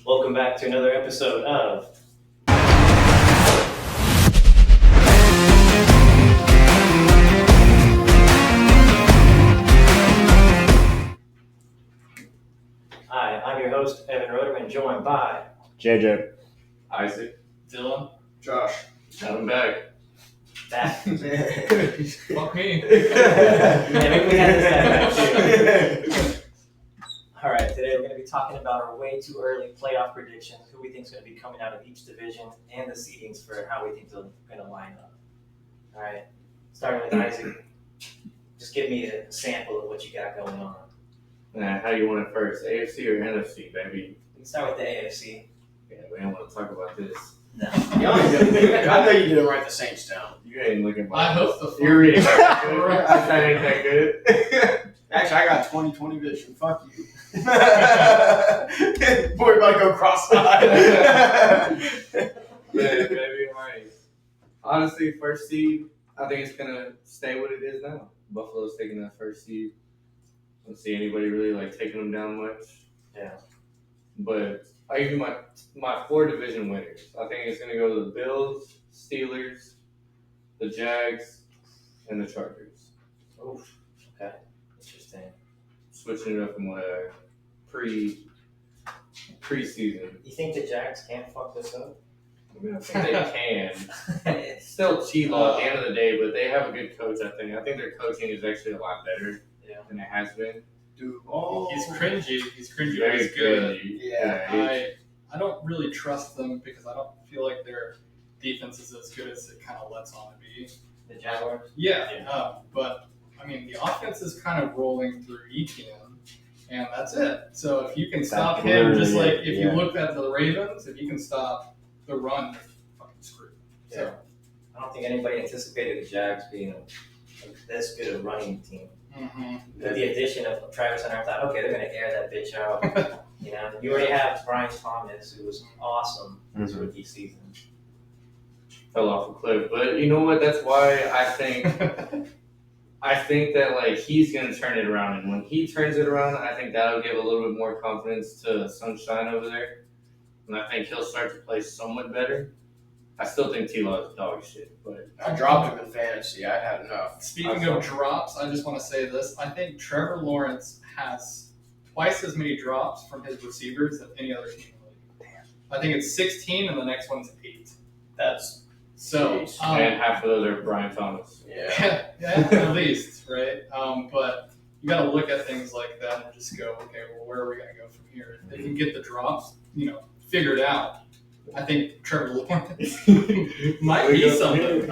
Welcome back to another episode of Hi, I'm your host, Evan Roderman, joined by JJ. Isaac. Dylan. Josh. I'm back. Back. Fuck me. Yeah, we had this back too. Alright, today we're going to be talking about our way too early playoff predictions, who we think is going to be coming out of each division, and the seedings for how we think they're going to line up. Alright, starting with Isaac, just give me a sample of what you got going on. How do you want it first? AFC or NFC, baby? We can start with the AFC. Yeah, we don't want to talk about this. No. I know you didn't write the Saints down. You ain't looking at I hope the You're reading that good. That ain't that good. Actually, I got 20/20 vision. Fuck you. Boy, about to go cross-eyed. Yeah, baby, right. Honestly, first seed, I think it's going to stay what it is now. Buffalo's taking that first seed. I don't see anybody really taking them down much. Yeah. But I give you my four division winners. I think it's going to go to the Bills, Steelers, the Jags, and the Chargers. Oof. Okay. Interesting. Switching it up from preseason. You think the Jags can't fuck this up? I mean, I think they can. It's still T-Law at the end of the day, but they have a good coach, I think. I think their coaching is actually a lot better than it has been. Dude, He's cringy. He's cringy, but Very he's good. cringy. Yeah. I don't really trust them because I don't feel like their defense is as good as it kind of lets on to be. The Jaguars? Yeah. But, I mean, the offense is kind of rolling through Etienne, and that's it. So if you can stop him, just like if you look at the Ravens, if you can stop the run, they're fucking screwed. Yeah. So, I don't think anybody anticipated the Jags being this good a running team. With the addition of Travis Hunter, I thought, okay, they're going to air that bitch out. You already have Brian Thomas, who was awesome his rookie season. Fell off a cliff. But you know what? That's why I think that he's gonna turn it around, and when he turns it around, I think that'll give a little bit more confidence to Sunshine over there, and I think he'll start to play somewhat better. I still think T-Law is dog shit, but I dropped him in fantasy. I had enough. Speaking of drops, I just want to say this. I think Trevor Lawrence has twice as many drops from his receivers than any other team in the league. I think it's 16 and the next one's 8. That's So, and half of those are Brian Thomas. yeah. at least, right? But you got to look at things like that and just go, okay, well, where are we going to go from here? If they can get the drops, figured out. I think Trevor Lawrence might be something.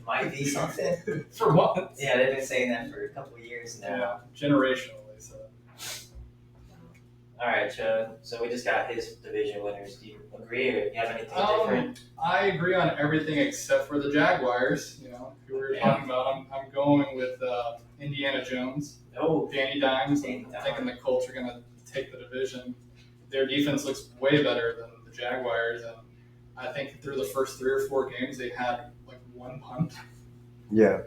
Might be something. For what? Yeah, they've been saying that for a couple of years now. Yeah, generationally. So. All right, Chud. So we just got his division winners. Do you agree, or do you have anything different? I agree on everything except for the Jaguars. Who we were talking about. I'm going with Indiana Jones. Oh, Danny Dimes. Danny I'm Dimes. thinking the Colts are going to take the division. Their defense looks way better than the Jaguars, and I think through the first 3 or 4 games they had one punt. Yeah.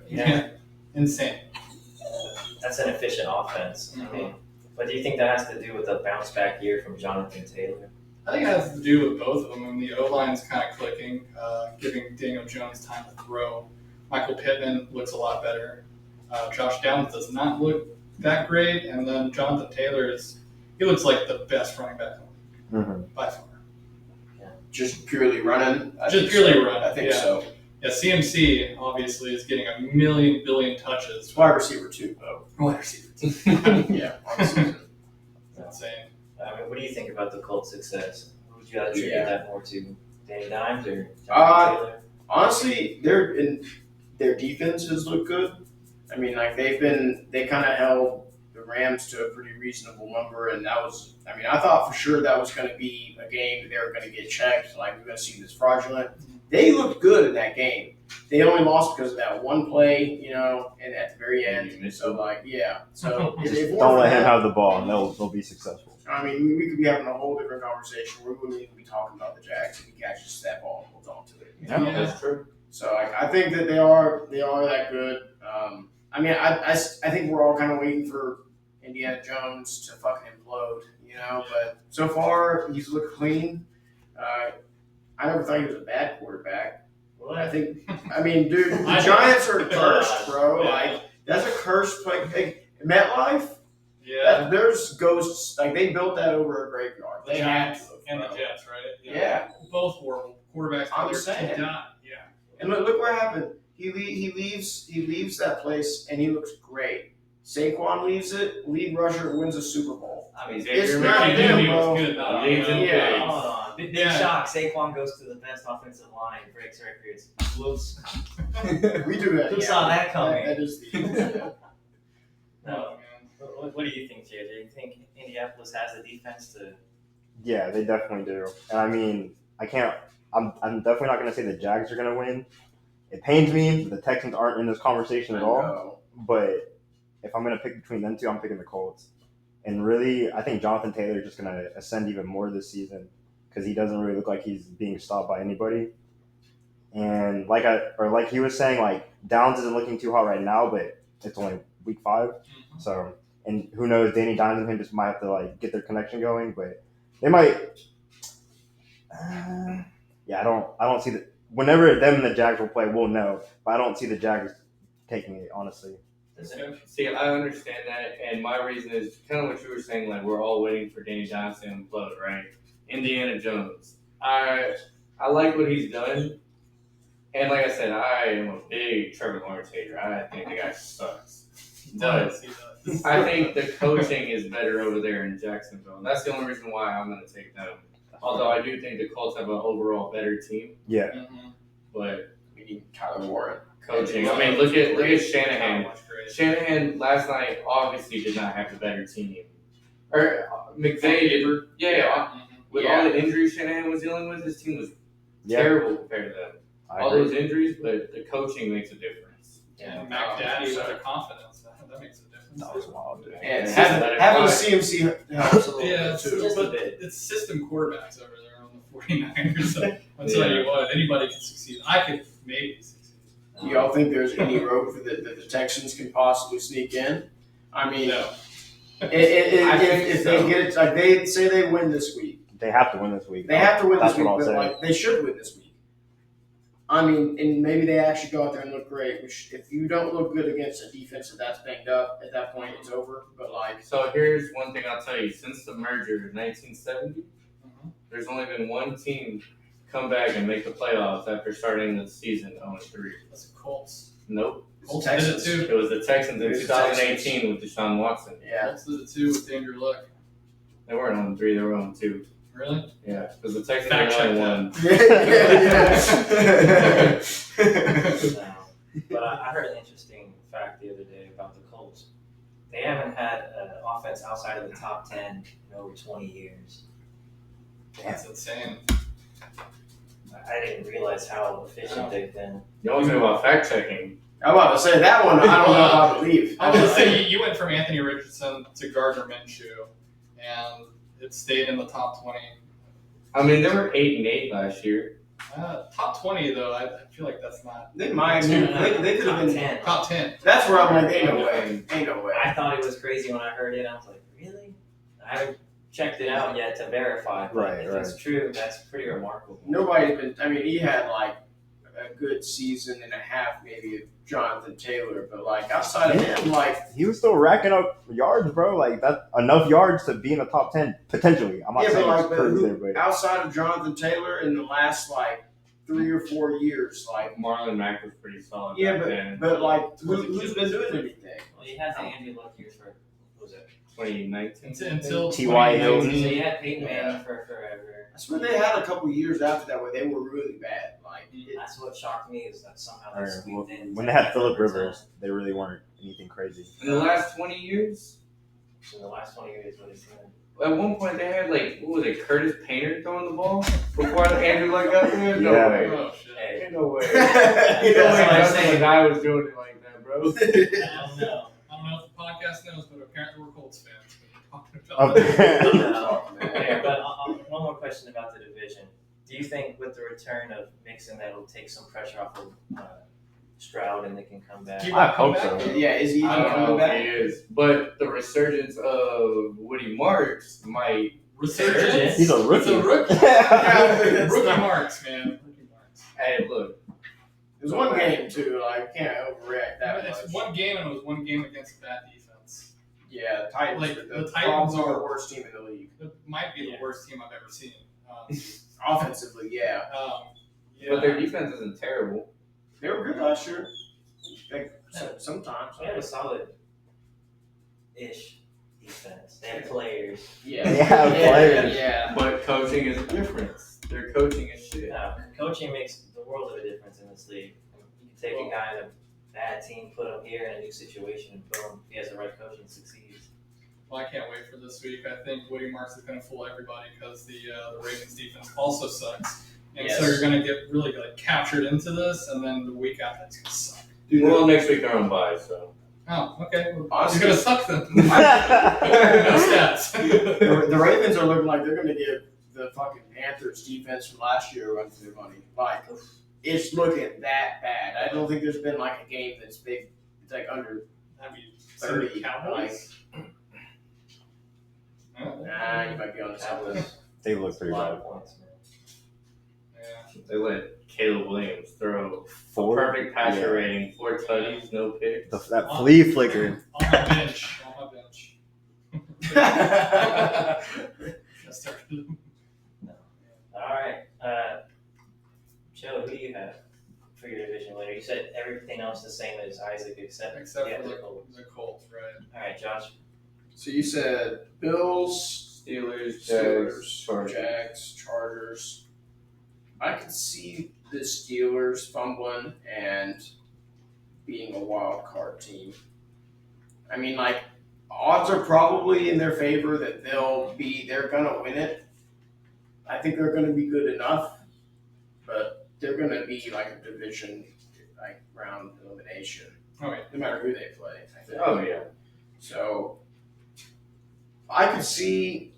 Insane. That's an efficient offense. I mean, but do you think that has to do with the bounce back year from Jonathan Taylor? I think it has to do with both of them. I mean, the O-line's kind of clicking, giving Daniel Jones time to throw. Michael Pittman looks a lot better. Josh Downs does not look that great, and then Jonathan Taylor he looks like the best running back by far. Just purely running. I think so. Yeah, CMC obviously is getting a billion touches. It's wide receiver too, though. Wide receiver. Yeah, on the season. That's insane. I mean, what do you think about the Colts' success? Would you attribute that more to Danny Dimes or Jonathan Taylor? Honestly, their defense has looked good. I mean, they kind of held the Rams to a pretty reasonable number, and I thought for sure that was going to be a game that they were going to get checked. We're going to see this fraudulent. They looked good in that game. They only lost because of that one play, and at the very end. So, yeah. So if Don't let him have the ball, and they'll be successful. I mean, we could be having a whole different conversation where we wouldn't even be talking about the Jags if he catches that ball and holds on to it. Yeah, that's true. So I think that they are that good. I think we're all kind of waiting for Indiana Jones to fucking implode. But so far he's looked clean. I never thought he was a bad quarterback. What? I mean, dude, the Giants are cursed, bro. Like that's a cursed like MetLife. Yeah. There's ghosts. Like they built that over a graveyard. The They had Giants to, and the bro. Jets, right? Yeah. Both horrible quarterbacks. I'm They're saying. done. Yeah. And look what happened. He leaves that place and he looks great. Saquon leaves it. Lead rusher wins a Super Bowl. I mean, It's Xavier not McKinney them, He bro. was good. Leads in Yeah. picks. hold on. Big Yeah. shock. Saquon goes to the best offensive line, breaks records. Whoops. We do that. Who saw that coming? That is the yeah. No. What do you think, JJ? Do you think Indianapolis has the defense to? Yeah, they definitely do. And I mean, I'm definitely not going to say the Jags are going to win. It pains me that the Texans aren't in this conversation at all. No. But if I'm going to pick between them two, I'm picking the Colts. And really, I think Jonathan Taylor is just going to ascend even more this season because he doesn't really look like he's being stopped by anybody. And like he was saying, like Downs isn't looking too hot right now, but it's only week 5. Mm-hmm. So, and who knows, Danny Dimes and him just might have to like get their connection going, but they might. Yeah, I don't see the. Whenever them and the Jags will play, we'll know. But I don't see the Jags taking it, honestly. See, I understand that, and my reason is kind of what you were saying. Like we're all waiting for Danny Johnson to implode, right? Indiana Jones. I like what he's done, and like I said, I am a big Trevor Lawrence hater. I think the guy sucks. But He does. I think the coaching is better over there in Jacksonville, and that's the only reason why I'm going to take them. Although I do think the Colts have an overall better team, Yeah. Mhm. but We need Kyler Warren. coaching. I mean, look at Shanahan. Not much great. Shanahan last night obviously did not have the better team. Or McVay, yeah. Mhm. With Yeah. all the injuries Shanahan was dealing with, his team was Yeah. terrible compared to them. I All agree. those injuries, but the coaching makes a difference. And Mac Daddy with the confidence. That makes a difference. That was wild, dude. And Yeah, having fly. CMC helps a little Yeah, bit too. Just a but bit. it's system quarterbacks over there on the 49ers. So I'll tell you what, anybody can succeed. I could maybe succeed. Do y'all think there's any rope that the Texans can possibly sneak in? I mean, No. I think if so. they get it, like they say they win this week, They have to win this week. they have to win That's this week, what I'll but say. like they should win this week. I mean, and maybe they actually go out there and look great. Which, if you don't look good against a defense that's banged up, at that point it's over. But like, So here's one thing I'll tell you. Since the merger in 1970, Mhm. there's only been one team come back and make the playoffs after starting the season 0-3. That's the Colts. Nope. Colts Texans. did it too. It was the Texans in It was the 2018 with Deshaun Watson. yeah, Colts did it too with Andrew Luck. They weren't 0-3, they were 0-2. Really? Yeah, because the Texans Fact were check only that. one. No. But I heard an interesting fact the other day about the Colts. They haven't had an offense outside of the top 10 in over 20 years. That's insane. I didn't realize how efficient they've been. You want to talk about fact checking? I'm about to say that one. I don't know if I believe. I was gonna say you went from Anthony Richardson to Gardner Minshew, and it stayed in the top 20. I mean, they were 8-8 last year. Top 20 though, I feel like that's not They might. No, They could top have been. 10. top 10. That's where I'm like, ain't no way. Ain't no way. I thought it was crazy when I heard it. I was like, really? I haven't checked it out yet to verify. But Right, if it's true, that's pretty remarkable. Nobody's been. I mean, he had like a good season and a half, maybe, of Jonathan Taylor, but like outside of him, like He was still racking up yards, bro. Like that, enough yards to be in the top 10 potentially. I'm not yeah, saying but it's like, crazy, who, but outside of Jonathan Taylor in the last like 3 or 4 years, like Marlon Mack was pretty solid yeah, back then. but like who's been doing anything? Well, you had the Andy Luck years for, what was it? 2019. Until T.Y. 2019. Hilton. So you had Peyton Manning for forever. I swear they had a couple years after that where they were really bad. Like That's what shocked me is that somehow they Or, squeaked in. when they had Phillip Rivers, they really weren't anything crazy. In the last 20 years, In the last 20 years, what he's doing. at one point they had like, what was it, Curtis Painter throwing the ball before Andrew Luck got there? No Yeah. way. Oh shit. Hey, Ain't no way. Yeah, Ain't no that's way what I'm Justin saying. the guy was doing it like that, bro. I don't know. I don't know if the podcast knows, but apparently we're Colts fans. We're talking Oh, about that. I don't know. Okay, but one more question about the division. Do you think with the return of Mixon that'll take some pressure off of Stroud and they can come back. He I won't come hope back? so. Yeah, is he even I don't know coming if back? he is, but the resurgence of Woody Marks might. Resurgence. He's a rookie. It's a rookie. Yeah, Rookie not- marks, man. Rookie marks. Hey, look, It was one game too. Like, can't overreact that much. It's one game, and it was one game against a bad defense. Yeah, the Titans. Like, are the Titans probably are- the worst team in the league. It might be Yeah. the worst team I've ever seen. Offensively, yeah, but their defense isn't terrible. they were good last year. Like sometimes. They have a solid-ish defense. They have players. Yeah, They have players. Yeah. But coaching is different. Their coaching is shit. Coaching makes the world of a difference in this league. You can take a guy in a bad team, put him here in a new situation, and boom, if he has the right coach and succeeds. Well, I can't wait for this week. I think Woody Marks is going to fool everybody because the Ravens defense also sucks. And so Yes. you're going to get really captured into this, and then the week after it's going to suck. Dude, Well, next week they're on bye, so. Oh, okay. Well, Honestly- you're going to suck then. No stats. the Ravens are looking like they're going to give the fucking Panthers defense from last year a run for their money. Like, it's looking that bad. I don't think there's been like a game that's big. It's like under Have you 30. seen the Cowboys? Nah, you might be on something. They look A pretty lot bad. of points, man. Yeah. They let Caleb Williams throw Four. perfect passer Yeah. rating, 4 tutties, no picks. That flea flicker. On my bench. On my bench. That's terrible. All right. Joe, who do you have for your division winner? You said everything else the same as Isaac except Except yeah, for the Colts. the Colts, right? All right, Josh. So you said Bills, Steelers, Steelers, Jags, Chargers. Jags, Chargers. I could see the Steelers fumbling and being a wild card team. I mean, like, odds are probably in their favor that they're gonna win it. I think they're gonna be good enough, but they're gonna be like a division like round elimination, Oh, yeah. no matter who they play. I think. Oh, yeah. So I could see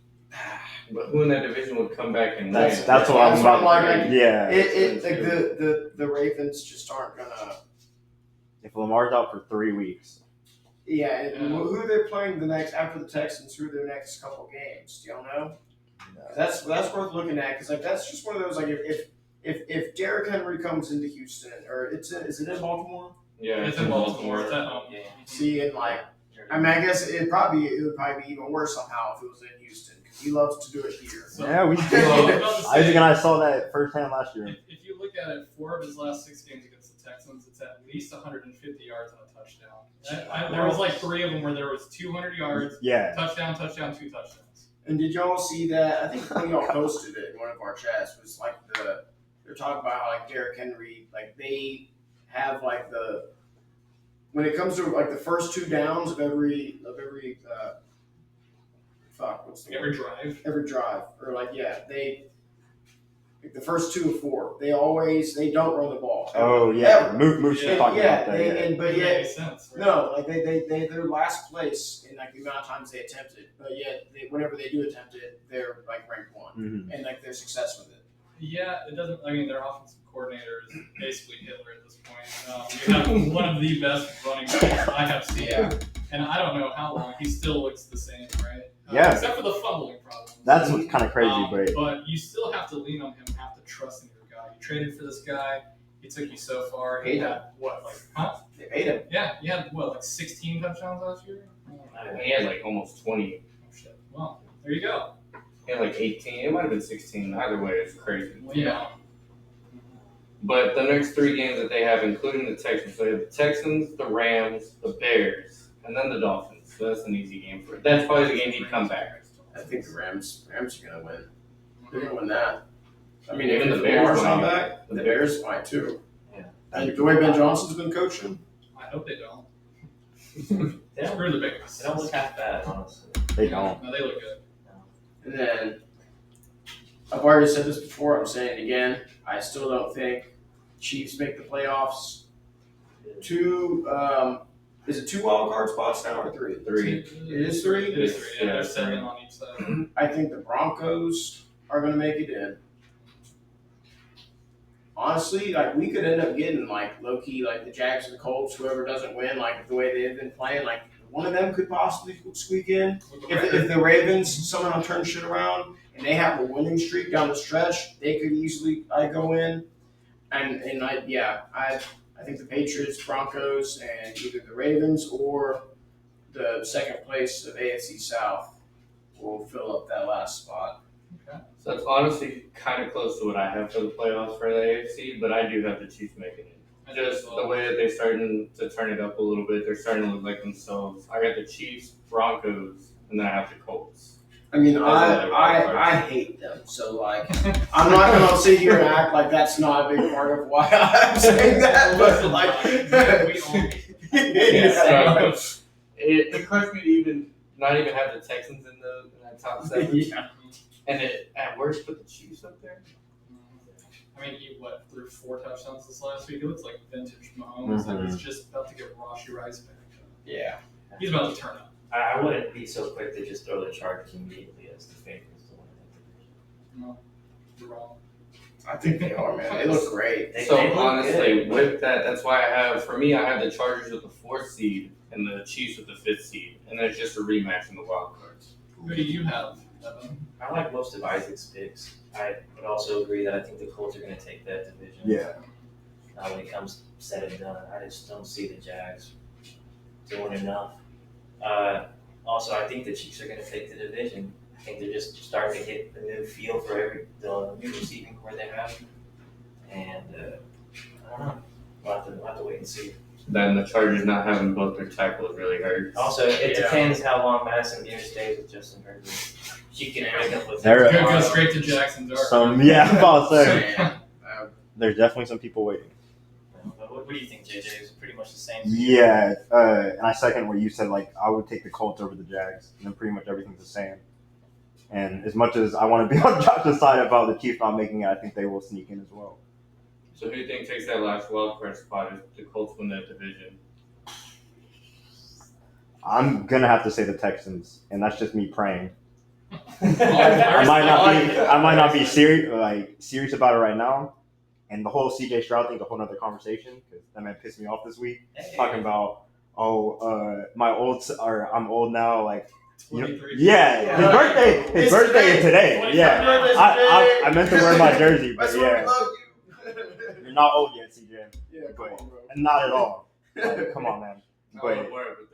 But who in that division would come back and That's win? that's what I'm That's what about. I'm like, Yeah. it like the Ravens just aren't gonna. If Lamar's out for 3 weeks, Yeah, and Yeah. who are they playing the next after the Texans? Who are their next couple games? Do y'all know? That's worth looking at because like that's just one of those like if Derrick Henry comes into Houston or is it in Baltimore? Yeah, It's in Baltimore. It's at home. Yeah. See, and like I mean I guess it would probably be even worse somehow if it was in Houston because he loves to do it here. yeah, we Well, I was about to say, Isaac and I saw that firsthand last year. If you look at it, 4 of his last 6 games against the Texans, it's at least 150 yards and a touchdown. There was like 3 of them where there was 200 yards, Yeah. touchdown, 2 touchdowns. And did y'all see that? I think one of y'all posted it in one of our chats. Was like they're talking about how like Derrick Henry, like they have like when it comes to like the first 2 downs of every what's the Every word? drive. Every drive or like they like the first 2 of 4 they don't run the ball. Oh yeah. Ever. Moose was Yeah, talking yeah, about that. they, Yeah. and but Doesn't yet make sense. Right? no, like they're last place in like the amount of times they attempt it, but yet whenever they do attempt it, they're like ranked 1, Mhm. and like their success with it. Yeah, it doesn't. I mean, their offensive coordinator is basically Hitler at this point. You have one of the best running backs I have seen, Yeah. and I don't know how long he still looks the same, right? Yeah. Except for the fumbling problem. That's what's kind of crazy, but But you still have to lean on him, have to trust in your guy. You traded for this guy. He took you so far. He Paid had what, like, huh? They paid him. Yeah, he had what, like 16 touchdowns last year? He had like almost 20. Oh shit. Well, there you go. He had like 18. It might have been 16. Either way, it's crazy. Yeah. But the next 3 games that they have, including the Texans, so they have the Texans, the Rams, the Bears, and then the Dolphins. So that's an easy game for it. That's probably the game he'd come back. I think the Rams are gonna win. They're gonna win that. I mean, Even if the Bears Lamar's not might. back, the Bears might too. Yeah. And the way Ben Johnson's been coaching, I hope they don't. They don't, Screw the Bears. they don't look half bad, honestly. they don't. No, they look good. and then I've already said this before. I'm saying it again. I still don't think Chiefs make the playoffs. 2, is it 2 wild card spots now or 3? 3. It is 3? It is 3. Yeah, Yeah, there's 7 on each side. I think the Broncos are gonna make it in. honestly, like we could end up getting like low key, like the Jags and the Colts, whoever doesn't win, like the way they've been playing, like one of them could possibly squeak in. If the Ravens somehow turn shit around and they have a winning streak down the stretch, they could easily go in. And I think the Patriots, Broncos, and either the Ravens or the second place of AFC South will fill up that last spot. So it's honestly kind of close to what I have for the playoffs for the AFC, but I do have the Chiefs making it. Just the way that they're starting to turn it up a little bit, they're starting to look like themselves. I got the Chiefs, Broncos, and then I have the Colts. I mean, I hate them. So, like, I'm not going to sit here and act like that's not a big part of why I'm saying that. But, like, we all it crushed me to even not even have the Texans in that top 7. Yeah. And it at worst put the Chiefs up there. I mean, he threw 4 touchdowns this last week. It looks like vintage Mahomes, and he's just about to get Rashee Rice back. Yeah. He's about to turn up. I wouldn't be so quick to just throw the Chargers immediately as the favorites to win that division. No, you're wrong. I think they are, man. They look great. They So look honestly, good. with that, that's why I have the Chargers with the 4th seed and the Chiefs with the 5th seed, and then it's just a rematch in the wild cards. Who do you have, Evan? I like most of Isaac's picks. I would also agree that I think the Colts are going to take that division. Yeah. When it comes said and done, I just don't see the Jags doing enough. Also, I think the Chiefs are going to take the division. I think they're just starting to get the new feel for the new receiving core they have. And I don't know. We'll have to wait and see. Then the Chargers not having both their tackles really hurts. Also, it Yeah. depends how long Madison Beer stays with Justin Herbert. She can break up with There- him. Go straight to Jackson Dark. I'm about to say. Yeah. There's definitely some people waiting. But what do you think, JJ? It's pretty much the same. Yeah, and I second what you said. Like, I would take the Colts over the Jags, and then pretty much everything's the same. And as much as I want to be on Josh's side about the Chiefs not making it, I think they will sneak in as well. So who do you think takes that last wild card spot if the Colts win that division? I'm gonna have to say the Texans, and that's just me praying. I I might not be serious about it right now. And the whole CJ Stroud thing's a whole nother conversation because that man pissed me off this week. Hey. Talking about I'm old now. Like, you know, 23. yeah, his birthday is today. Yeah, I meant to wear my jersey, but That's why we yeah, love you. you're not old yet, CJ. Yeah, come on, bro. Not at all. Like, come on, man. I But don't worry, but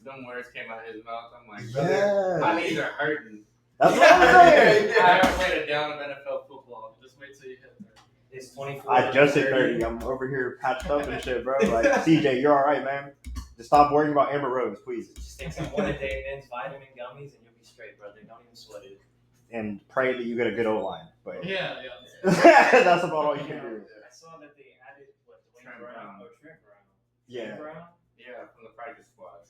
them words came out of his mouth. I'm like, yeah, my knees are hurting. that's what I'm saying. I haven't played a down of NFL football. Just wait till you hit there. It's 24. I just hit 30. I'm over here patched up and shit, bro. Like, CJ, you're all right, man. Just stop worrying about Amber Rose, please. Just take some one-a-day men's vitamin gummies and you'll be straight, brother. Don't even sweat it. And pray that you get a good O-line. But Yeah. that's about all you can do. I saw that they added Dwayne Trent Brown. Brown. Oh, Trent Brown. Yeah. Trent Brown? Yeah, from the practice squad.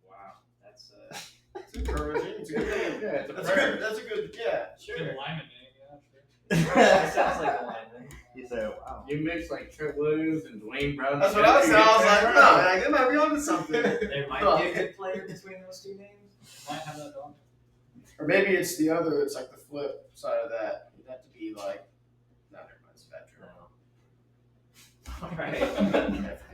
Wow. That's It's encouraging. It's a good name. Yeah, it's a That's prayer. good. That's a good. Yeah. sure. Good alignment name, yeah, sure. It sounds like a lineman. He said, wow. You mix like Trent Williams and Dwayne Brown. That's what I was saying. I was like, no, man, they might be onto something. There might be a good player between those two names. Might have that dog. Or maybe it's the other. It's like the flip side of that. You'd have to be like, no, never mind. It's a bad joke. All right.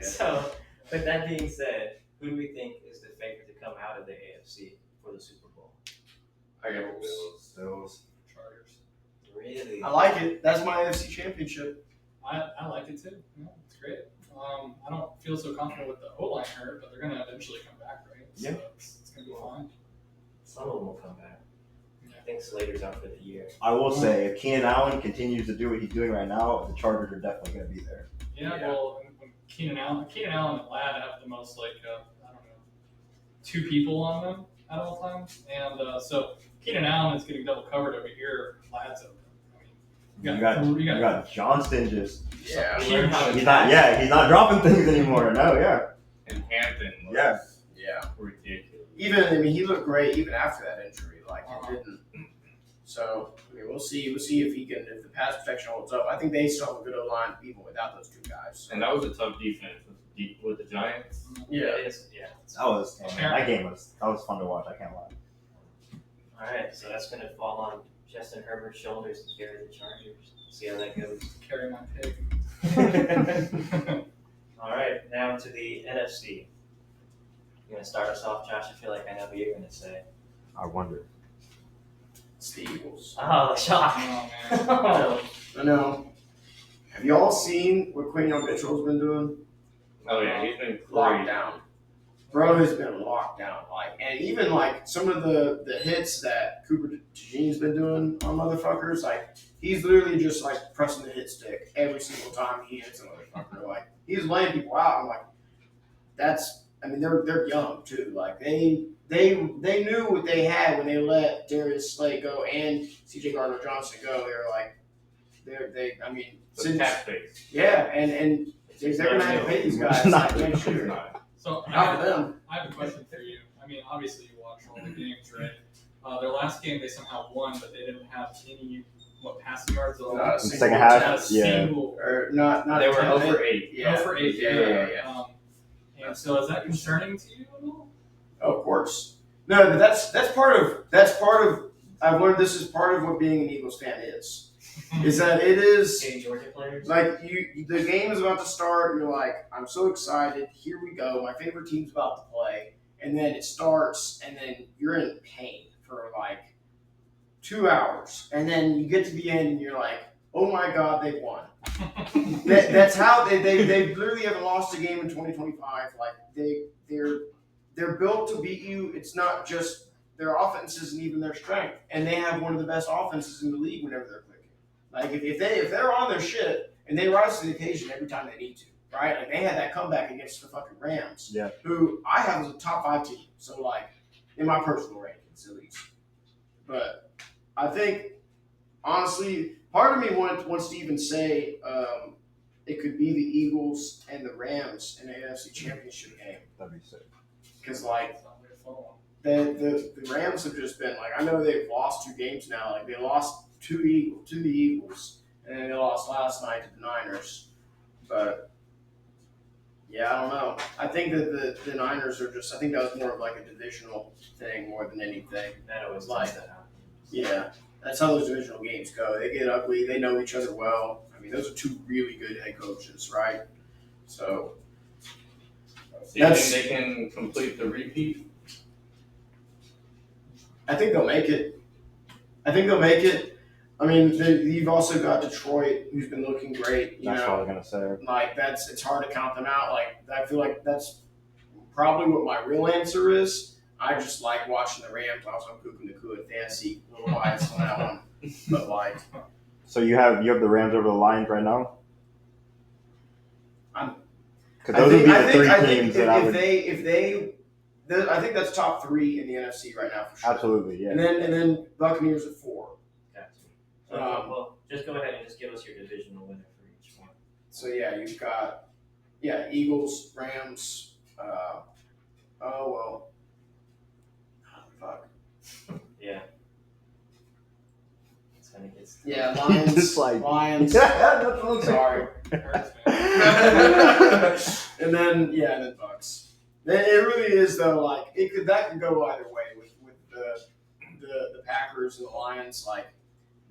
So, with that being said, who do we think is the favorite to come out of the AFC for the Super Bowl? I got the Bills. Bills. Chargers. Really? I like it. That's my AFC championship. I like it too. Yeah, it's great. I don't feel so confident with the O-line hurt, but they're going to eventually come back, right? So Yeah. it's going to be fine. Some of them will come back. I think Slater's out for the year. I will say, if Keenan Allen continues to do what he's doing right now, the Chargers are definitely going to be there. Yeah, Yeah. well, when Keenan Allen and Ladd have the most, I don't know, 2 people on them at all times. And so Keenan Allen is getting double covered over here. Ladd's open. I mean, You got Johnston just. Yeah. Learn how to He's not dropping things anymore. No, yeah. And Hampton was Yeah. Yeah. ridiculous. He looked great even after that injury. Like it didn't. So I mean, we'll see if he can, if the pass protection holds up. I think they still have a good O-line even without those 2 guys. And that was a tough defense with the Giants. Yeah. It is. Yeah. That game was fun to watch. I can't lie. All right. So that's going to fall on Justin Herbert's shoulders to carry the Chargers. See how that goes. Carry my pig. All right, now to the NFC. You're gonna start us off, Josh. I feel like I know who you're gonna say. I wonder. It's the Eagles. Oh, shock! Oh, Oh, I know. Have y'all seen what Quinion Mitchell's been doing? Oh yeah, he's been Locked great. down. Bro has been locked down. Like, and even like some of the hits that Cooper DeJean's been doing on motherfuckers, like he's literally just like pressing the hit stick every single time he hits a motherfucker. Like he's laying people out. I'm like, that's. I mean, they're young too. Like they knew what they had when they let Darius Slay go and C.J. Gardner-Johnson go. They were like, they. I mean, The since cap space. yeah, and they're gonna have to pay these guys like next year. So Not for them. I have a question for you. I mean, obviously you watch all the games, right? Their last game they somehow won, but they didn't have any passing yards at all. Not a In the single second half, Not a yeah. single. Or not They were 10 over minutes. 8. Yeah. 0 for 8. Yeah. And so is that concerning to you at all? Of course. No, but that's part of. I've learned this is part of what being an Eagles fan is that it is Getting Georgia players. like the game is about to start. You're like, I'm so excited. Here we go. My favorite team's about to play, and then it starts, and then you're in pain for like 2 hours, and then you get to the end, and you're like, oh my God, they won. That's how they literally haven't lost a game in 2025. Like they're built to beat you. It's not just their offense isn't even their strength, and they have one of the best offenses in the league whenever they're clicking. Like if they're on their shit and they rise to the occasion every time they need to, right? Like they had that comeback against the fucking Rams, Yeah. who I have as a top 5 team. So like in my personal rankings at least, but I think honestly, part of me wants to even say it could be the Eagles and the Rams in the NFC Championship game. That'd be sick. Because, like, It's not their fault. the Rams have just been, like, I know they've lost 2 games now. Like, they lost to the Eagles, and then they lost last night to the Niners. But, yeah, I don't know. I think that the Niners are just, I think that was more of, like, a divisional thing more than anything. That always Like- tends to happen. Yeah, that's how those divisional games go. They get ugly. They know each other well. I mean, those are 2 really good head coaches, right? So Do you think they can complete the repeat? I think they'll make it. I mean, you've also got Detroit, who's been looking great. You That's know, what I was gonna say. like it's hard to count them out. Like I feel like that's probably what my real answer is. I just like watching the Rams. Also, I'm cooking the coup in fantasy. A little biased on that one, but like. So you have the Rams over the Lions right now? I'm- Because those would be the 3 I think teams that I would. I think that's top 3 in the NFC right now for sure. Absolutely, yeah. And then Buccaneers at 4. Gotcha. So, well, just go ahead and just give us your divisional winner for each one. So yeah, you've got Eagles, Rams. Fuck. Yeah. It's when it gets. Yeah, Lions. Just like- Lions. That's what I'm Sorry. It hurts, man. and then Bucks. It really is though. Like that could go either way with the Packers and the Lions. Like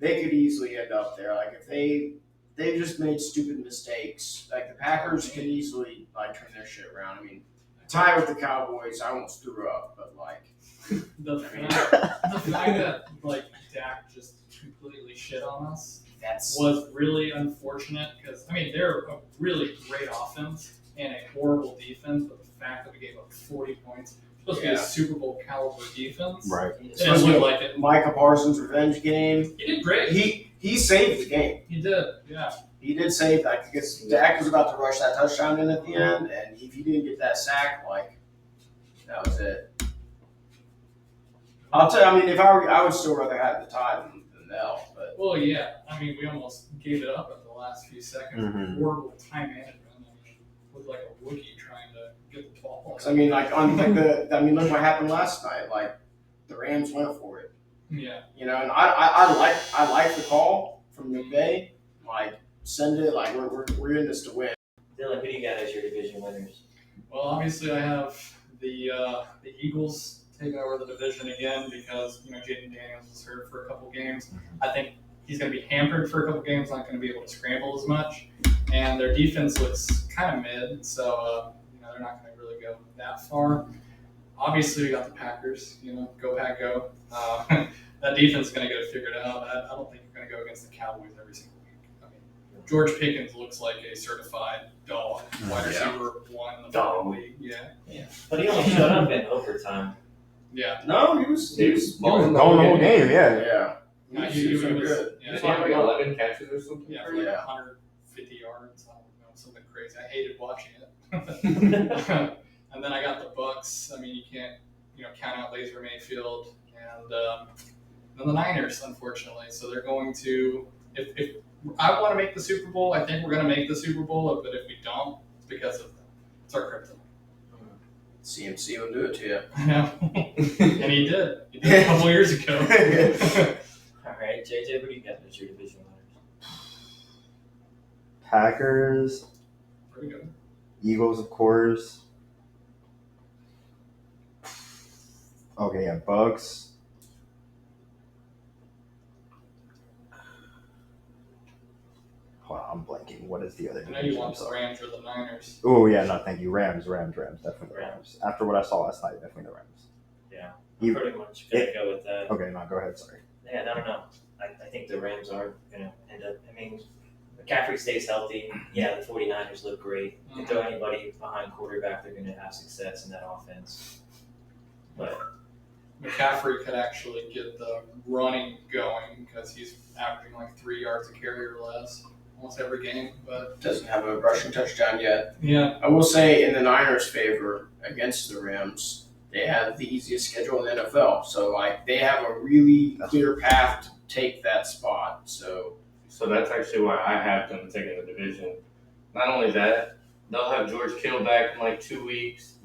they could easily end up there. Like if they just made stupid mistakes. Like the Packers can easily like turn their shit around. I mean, tie with the Cowboys. I almost threw up, but like The fact that like Dak just completely shit on us that's was really unfortunate because I mean they're a really great offense and a horrible defense, but the fact that we gave up 40 points, supposed to be a Super Bowl caliber defense, Right. it didn't look like it. Micah Parsons' revenge game. He did great. He saved the game. He did, yeah. He did save that because Dak was about to rush that touchdown in at the end, and if he didn't get that sack, like that was it. I'll tell you. I mean, if I would still rather have the tie than the L, but Well, yeah. I mean, we almost gave it up at the last few seconds. Mhm. Horrible time management. I mean, with like a rookie trying to get the ball. 'cause I mean, like on like look what happened last night. Like the Rams went for it, Yeah. you know, and I like the call from McVay. Like send it. Like we're in this to win. Dylan, who do you got as your division winners? Well, obviously, I have the Eagles taking over the division again because Jaden Daniels was hurt for a couple games. I think he's going to be hampered for a couple games, not going to be able to scramble as much, and their defense looks kind of mid, so they're not going to really go that far. Obviously, we got the Packers. Go Pack, go. That defense is going to get it figured out. I don't think you're going to go against the Cowboys every single week. I mean, George Pickens looks like a certified dog, wide receiver one in the Dog. league. Yeah. But he only showed up in overtime. Yeah. No, he was Going the whole game, yeah. Yeah. No, He was good. Yeah, Did he have like 11 catches or something? yeah, for like 150 yards. I don't know, something crazy. I hated watching it. And then I got the Bucks. I mean, you can't, count out Laser Mayfield, and then the Niners, unfortunately. So they're going to. If I want to make the Super Bowl, I think we're going to make the Super Bowl. But if we don't, it's because of them. It's our kryptonite. CMC will do it to you. I know. And he did. He did a couple years ago. All right, JJ, what do you got as your division winners? Packers, Pretty good. Eagles, of course. Okay, yeah, Bucks. Hold on, I'm blanking. What is the other I know you division? want I'm the sorry. Rams or the Niners. Oh yeah, no, thank you. Rams, definitely the Rams. After what I saw last night, definitely the Rams. Yeah, You- pretty much gonna go with that. Okay, no, go ahead. Sorry. Yeah, I don't know. I think the Rams are gonna end up. I mean, McCaffrey stays healthy. Yeah, the 49ers look great. You can throw anybody behind quarterback, they're gonna have success in that offense. But McCaffrey could actually get the running going because he's averaging like 3 yards a carry or less almost every game. But Doesn't have a rushing touchdown yet. yeah, I will say, in the Niners' favor against the Rams, they have the easiest schedule in the NFL. So, they have a really clear path to take that spot. So, So that's actually why I have them taking the division. Not only that, they'll have George Kittle back in like 2 weeks.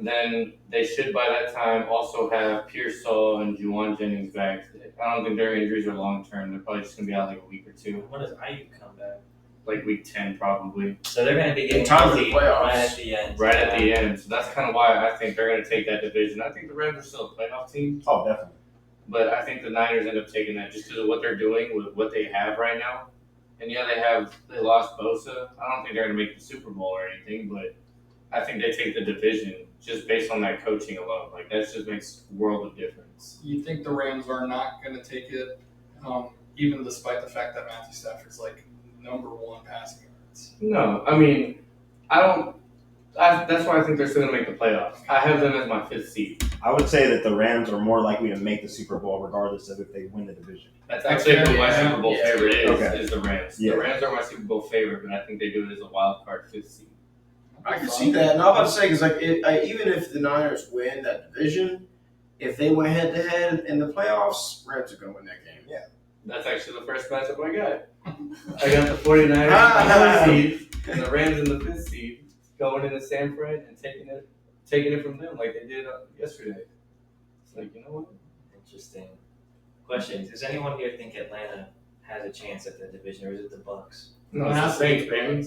Then they should by that time also have Pearsall and Juwan Jennings back. I don't think their injuries are long term. They're probably just gonna be out like a week or two, when does Ayuk come back? like week 10 probably, So they're gonna be getting In time for the healthy playoffs. right at the end. right at the end. So that's kind of why I think they're gonna take that division. I think the Rams are still a playoff team, Oh, definitely. but I think the Niners end up taking that just because of what they're doing with what they have right now. And yeah, they lost Bosa. I don't think they're gonna make the Super Bowl or anything, but I think they take the division just based on that coaching alone. Like that just makes a world of difference. you think the Rams are not going to take it, even despite the fact that Matthew Stafford's like number one passing yards. No, I mean, I don't. That's why I think they're still gonna make the playoffs. I have them as my 5th seed. I would say that the Rams are more likely to make the Super Bowl regardless of if they win the division. That's actually who my Yeah. Super Bowl Yeah. favorite is. Okay. Is the Rams. Yeah. The Rams are my Super Bowl favorite, but I think they do it as a wild card 5th seed. I can see that. And I'm about to say, because even if the Niners win that division, if they went head to head in the playoffs, Rams are going to win that game. That's actually the first matchup I got. I got the 49ers in the 4th seed and the Rams in the 5th seed going into San Fran and taking it from them like they did yesterday. It's like, you know what? Interesting. Question: does anyone here think Atlanta has a chance at the division, or is it the Bucks? No, it's the Saints, baby.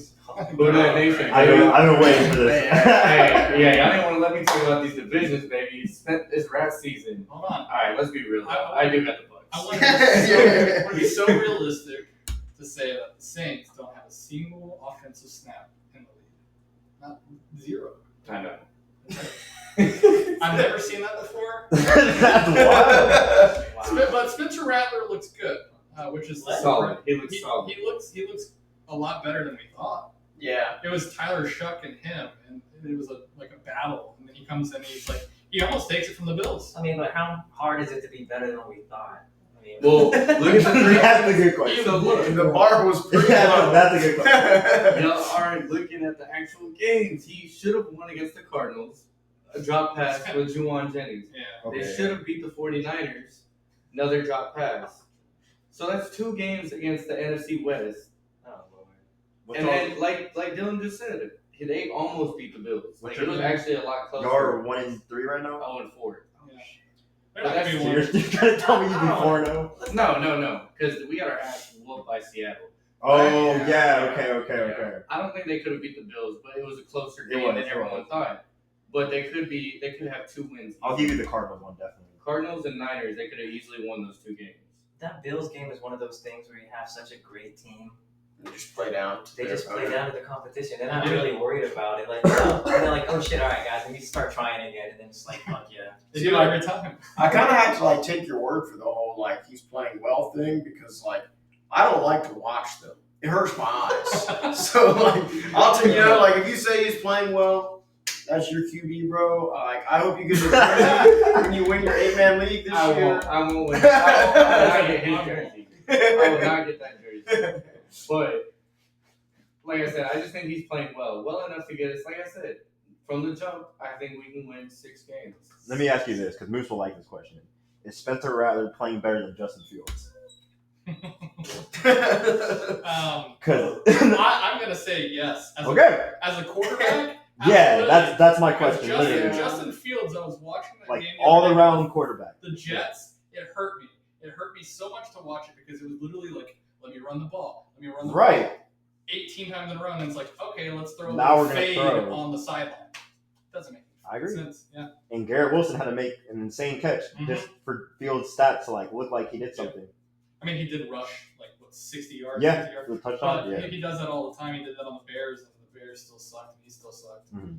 Who that nation, I've baby? been waiting for this. Hey, yeah, y'all didn't want to let me talk about these divisions, baby. You spent this rat season. Hold on. All right, let's be real. I do got the Bucks. I want to be so realistic to say that the Saints don't have a single offensive snap in the league. Not zero. I know. I've never seen that before. That's wild. But Spencer Rattler looks good, which is Solid. He looks solid. He looks a lot better than we thought. Yeah. It was Tyler Shuck and him, and it was like a battle. And then he comes in and he's like, he almost takes it from the Bills. I mean, but how hard is it to be better than we thought? I mean, Well, look at the three. That's a good question. So look, The bar was pretty Yeah, low. that's a good question. y'all aren't looking at the actual games. He should have won against the Cardinals. A drop pass with Juwan Jennings. Yeah. They Okay. should have beat the 49ers. Another drop pass. So that's 2 games against the NFC West. oh Lord. What's And all- then, like Dylan just said, they almost beat the Bills. Like, it was actually a lot closer. Y'all are 1-3 right now? 0-4. They're not gonna be So one. you're trying to tell me you be 4-0? No, because we got our ass whooped by Seattle. Oh, Yeah. yeah, okay. I don't think they could have beat the Bills, but it was a closer It game was, than it everyone was. thought. But they could have 2 wins. I'll give you the Cardinals one, definitely. Cardinals and Niners, they could have easily won those 2 games. That Bills game is one of those things where you have such a great team. They just play down. They just play down to the competition. They're not Yeah. really worried about it. Like, and they're like, oh shit, all right, guys, let me start trying again, and then it's like, fuck yeah. They do it every time. I kind of had to like take your word for the whole like he's playing well thing because like I don't like to watch them. It hurts my eyes. So like I'll tell you know like if you say he's playing well, that's your QB, bro. Like I hope you get the jersey when you win your 8-man league this year. I won't win. I will not get his jersey. I will not get that jersey. But like I said, I just think he's playing well enough to get us. Like I said, from the jump, I think we can win 6 games. Let me ask you this, because Moose will like this question: is Spencer Rattler playing better than Justin Fields? Because I'm gonna say yes. As okay, as a quarterback. yeah, absolutely. that's my Because question. literally. Justin Fields, I was watching that Like game. the all other day. around quarterback. The Jets, it hurt me. It hurt me so much to watch it because it was literally like, let me run the ball. Let me run the ball. Right. 18 times in a row, and it's like, okay, let's throw Now a we're gonna fade throw. on the sideline. Doesn't make I agree. sense. Yeah. And Garrett Wilson had to make an insane catch Mhm. just for Fields' stats to like look like he did something. I mean, he did rush like what 60 yards. Yeah, 50 yards. for the touchdown. But Yeah. he does that all the time. He did that on the Bears, and the Bears still sucked, and he still sucked. Mhm.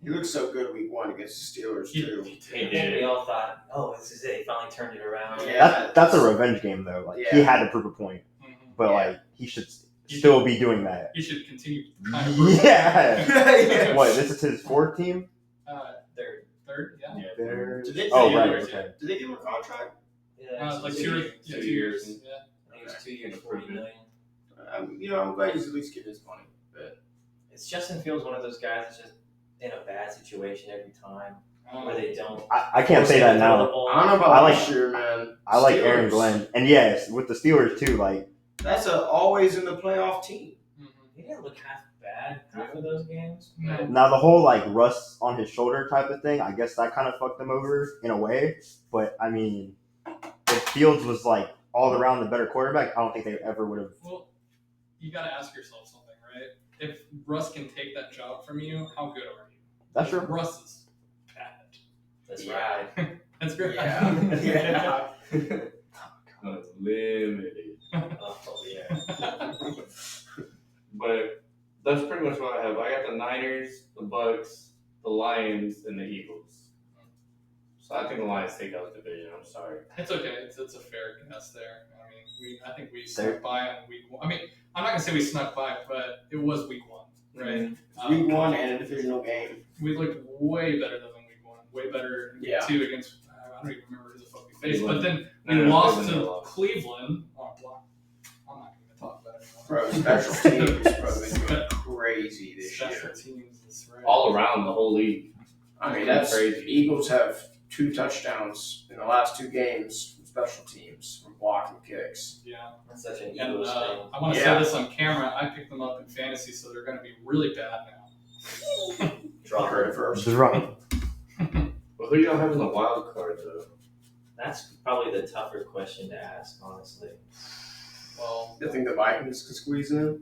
He looked so good week 1 against the Steelers too. He And did. we all thought, oh, this is it. He finally turned it around. Yeah. That's a revenge game though. Like he Yeah. had to prove a point, Mhm. but Yeah. like he should still be doing that. He should continue trying to prove Yeah. Yeah. What? This is his 4th team. Third, yeah. Yeah. There. Did they Oh pay right. years, Okay. Did they give him a contract? Yeah, Like it's 2 years. years. 2 years. Yeah. I think it's 2 years, 40 million. I'm glad he's at least getting his money. But It's Justin Fields, one of those guys that's just in a bad situation every time, Um, where they don't. I can't say that now. I don't know about I like- this year, man. I like Steelers, Aaron Glenn, and yes, with the Steelers too. Like That's a always in the playoff team. mhm. He didn't look half bad half of those games. No. now the whole like rust on his shoulder type of thing. I guess that kind of fucked him over in a way. But I mean, if Fields was like all around the better quarterback, I don't think they ever would have. Well, you got to ask yourself something, right? If Russ can take that job from you, how good are you? That's true. Russ is bad. That's Yeah. right. That's great. Yeah. Unlimited. Oh yeah. But that's pretty much what I have. I got the Niners, the Bucks, the Lions, and the Eagles. So I think the Lions take out the division. I'm sorry. It's okay. It's a fair guess there. I mean, I think we snuck by on week 1. I mean, I'm not gonna say we snuck by, but it was week 1, right? Week 1 and a divisional game. We looked way better than week 1. Way better in week Yeah. 2 against. I don't even remember who the fuck we faced. But Cleveland. then we No, lost Cleveland to lost. Cleveland. Oh, well, I'm not gonna talk about it anymore. Bro, special teams, bro, been going crazy this Special year. teams, that's right. All around the whole league. I mean, that's Crazy. Eagles have 2 touchdowns in the last 2 games from special teams from blocking kicks. Yeah. That's such an And Eagles thing. I want to Yeah. say this on camera. I picked them up in fantasy, so they're going to be really bad now. Draw. Heard it first. Just wrong. But who y'all have in the wild card though? That's probably the tougher question to ask, honestly. Well, I think the Vikings could squeeze in.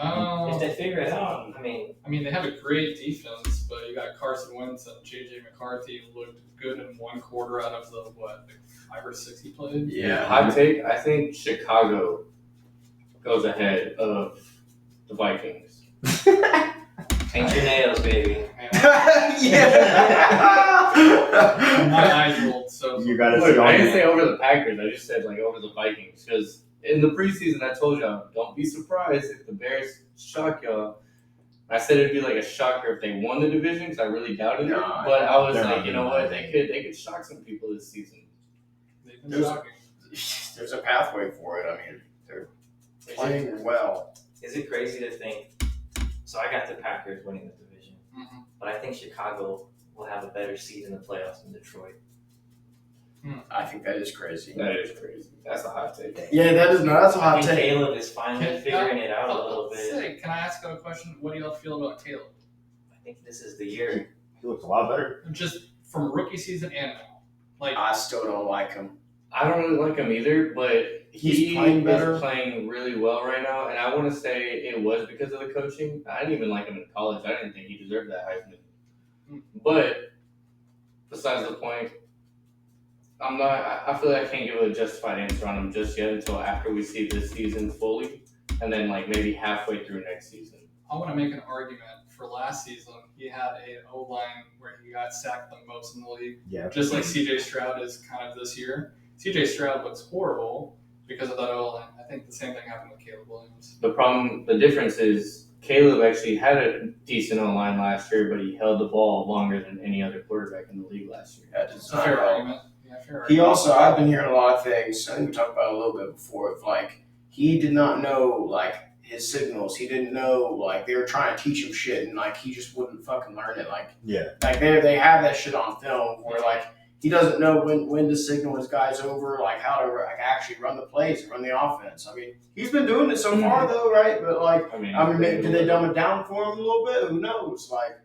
If they figure it out, I mean, I mean, they have a great defense, but you got Carson Wentz and J.J. McCarthy looked good in 1 quarter out of the, like 5 or 6 he played? Yeah. Hot take, I think Chicago goes ahead of the Vikings. paint your nails, baby. My yeah. eyes rolled so. You gotta Look, see I on didn't say over the Packers, I just said like over the Vikings. Because in the preseason, I told y'all, don't be surprised if the Bears shock y'all. I said it'd be like a shocker if they won the division, because I really doubted it. Nah, But I was they're like, not you know gonna what, win. they could shock some people this season. They've been There's- shocking. There's a pathway for it. I mean, they're playing well. Is it crazy to think? So I got the Packers winning the division, Mhm. but I think Chicago will have a better seed in the playoffs than Detroit. I think that is crazy. That is crazy. That's a hot take. Yeah, that's a I hot think take. Caleb is finally Can- figuring it out a little bit. Say, can I ask a question? What do y'all feel about Caleb? I think this is the year. He looks a lot better. Just from rookie season and now. Like, I still don't like him. I don't really like him either, but He's he playing better. is playing really well right now. And I want to say it was because of the coaching. I didn't even like him in college. I didn't think he deserved that Heisman. But besides the point, I'm not. I feel like I can't give a justified answer on him just yet until after we see this season fully, and then like maybe halfway through next season. I want to make an argument for last season. He had an O line where he got sacked the most in the league. Yeah. Just like C.J. Stroud is kind of this year. C.J. Stroud looks horrible because of that O line. I think the same thing happened with Caleb Williams. The difference is Caleb actually had a decent O line last year, but he held the ball longer than any other quarterback in the league last year. That does It's a not fair help. argument. Yeah, fair He argument. also, I've been hearing a lot of things. I think we talked about it a little bit before. Of like, he did not know like his signals. He didn't know like they were trying to teach him shit, and like he just wouldn't fucking learn it. Like they have that shit on film where like he doesn't know when to signal his guys over, like how to like actually run the plays and run the offense. I mean, he's been doing it so far though, right? But like, did they dumb it down for him a little bit? Who knows? Like,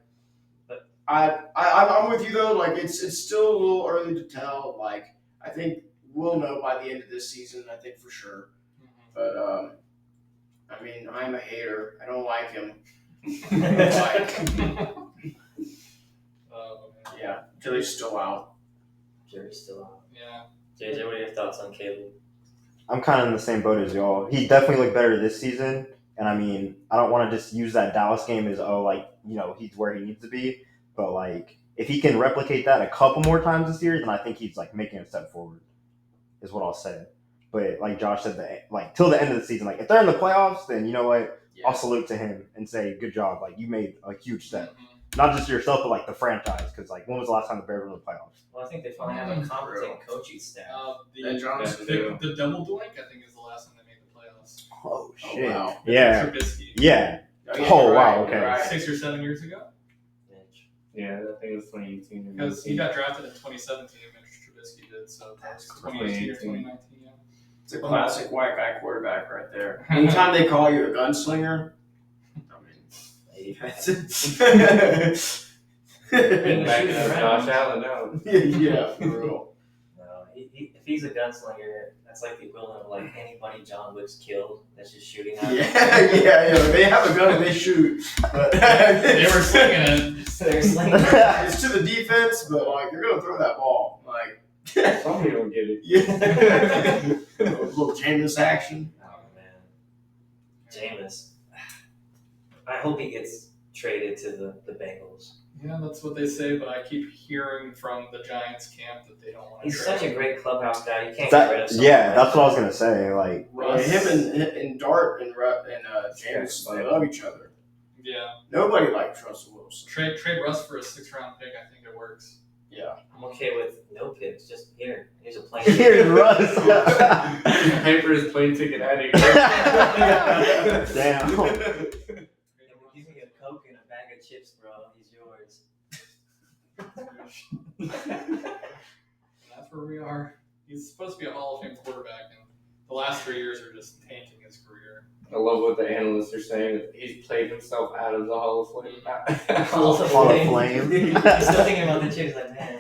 I'm with you though. Like, it's still a little early to tell. Like, I think we'll know by the end of this season. I think for sure. But I mean, I'm a hater. I don't like him. Yeah, Jerry's still out. Jerry's still out. Yeah. JJ, what are your thoughts on Caleb? I'm kind of in the same boat as y'all. He definitely looked better this season, and I mean, I don't want to just use that Dallas game as he's where he needs to be. But like, if he can replicate that a couple more times this year, then I think he's like making a step forward. Is what I'll say. But like Josh said, till the end of the season, like if they're in the playoffs, then you know what? Yeah. I'll salute to him and say good job. Like you made a huge step, not just yourself, but like the franchise. Because like when was the last time the Bears were in the playoffs? Well, I think they finally have a competent coaching staff. The double doink, I think, is the last time they made the playoffs. Oh shit! Wow. Yeah. Trubisky. Yeah. Oh, wow. Okay. Right. 6 or 7 years ago. Yeah, I think it was 2018. Because he got drafted in 2017, and Trubisky did, so that's 2018 or 2019. Yeah. It's a classic white guy quarterback right there. Anytime they call you a gunslinger, I mean, Josh Allen, no. Yeah, for real. No, if he's a gunslinger, that's like the equivalent of like anybody John Wick's killed that's just shooting at him. Yeah. They have a gun and they shoot, but They were slinging it. They're slinging it. it's to the defense, but like you're gonna throw that ball, like. Somebody don't get it. Yeah. A little Jameis action. Oh man, Jameis. I hope he gets traded to the Bengals. Yeah, that's what they say, but I keep hearing from the Giants camp that they don't want to He's trade such a him. great clubhouse guy. You can't get rid of someone. Yeah, that's what I was gonna say. Like Him and Dart and Jameis, they love each other. Yeah. Nobody likes Russell Wilson. Trade Russ for a 6th-round pick. I think it works. Yeah. I'm okay with no picks. Just here's a plane. here's Russ. Pay for his plane ticket out of here. Damn. Give me a Coke and a bag of chips, bro. He's yours. That's where we are. He's supposed to be a Hall of Fame quarterback, and the last 3 years are just tanking his career. I love what the analysts are saying. He's played himself out of the Hall of Fame. Hall of Flame. He's still thinking about the chips, like man.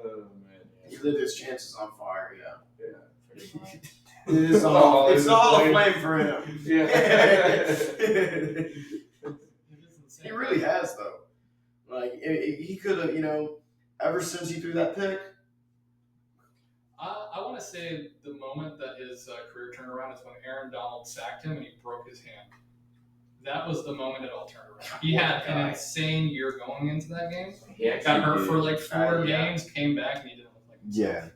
Oh, man. He lit his chances on fire, yeah. Pretty much. It's the Hall of Fame for him. Yeah. He really has, though. Like, he could have, ever since he threw that pick. I want to say the moment that his career turned around is when Aaron Donald sacked him and he broke his hand. That was the moment it all turned around. He had an insane year going into that game. He actually Got hurt did. for like 4 Yeah. games, came back, and he didn't look like himself.